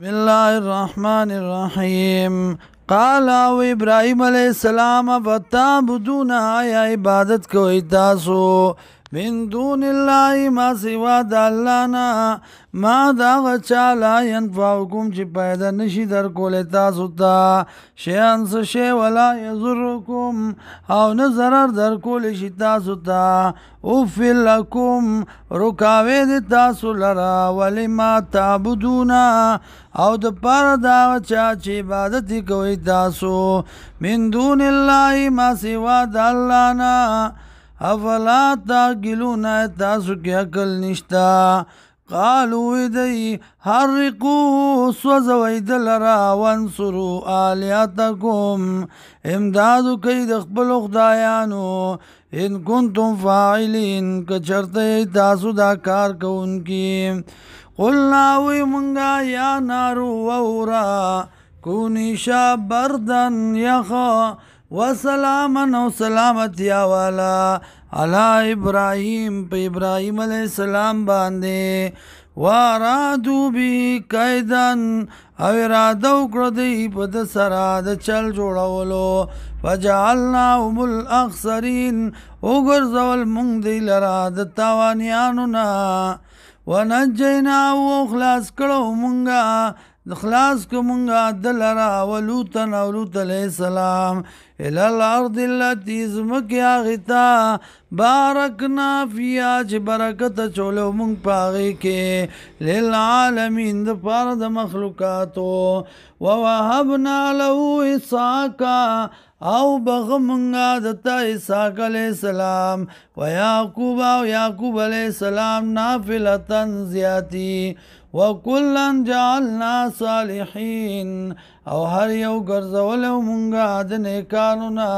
بسم الله الرحمن الرحیم. قال او ابراهیم علیہ السلام فتعبدون آیا عبادت کوئی تاسو من دون الله ما سوا د الله نه ما دا غچا لا ينفعكم چې پیدا نشي در کولې تاسو ته شیان څه شی ولا یضرکم او نه ضرر در کولې شي تاسو ته اوف لکم رکاوې د تاسو لرا ولما تعبدون او د پاره دا چا چې عبادت کوي تاسو من دون الله ما سوا د الله نه افلا تعقلون تاسو کې عقل نشتا. قالوا دی حرقوه سوزوی دلرا وانصروا آلیاتکم امدادو کئی د خپل خدایانو ان کنتم فاعلین کچرته تاسو دا کار کوونکی. قلنا وی منگا یا نارو وورا کونی شا بردن یخا وسلاما او سلامتی والا علی ابراهیم په ابراهیم علیہ السلام باندې وارادو بی کیدن او اراده وکړه دی په د سره د چل جوړولو فجعلناهم الاخسرین وګرځول مونږ دی لرا د تاوانیانو نه ونجیناه خلاص کړو مونږه خلاص کو مونږه دلرا ولوطا او لوط علیہ السلام الى الارض التي زمکیا غتا بارکنا فیا چې برکت چولو مونږ پاغي کې للعالمین د پاره د مخلوقاتو ووهبنا له اسحاق او بغمنگا دتا اسحاق علیہ السلام و یعقوب او یعقوب علیہ السلام نافلتن زیاتی وکلن جعلنا صالحین او هر یو ګرځولو مونږه د نیکانو نه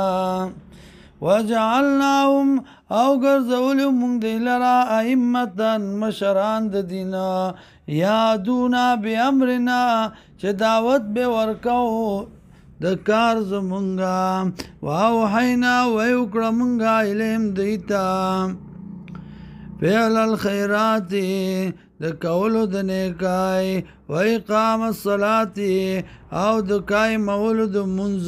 وجعلناهم او ګرځولو مونږ دی لرا ائمه مشران د دینا یادونا بامرنا چې دعوت به ورکاو د کار زمونږه واوحینا ویوکړه مونږه الیم دیتا فعل الخیرات د کولو د نیکای و اقام الصلاة او د کای مولو د منځ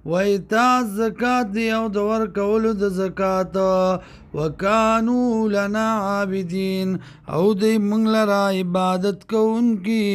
و ایتاء الزکات او د ور کولو د زکات وکانو لنا عابدین او د منګ لرا عبادت کوونکی.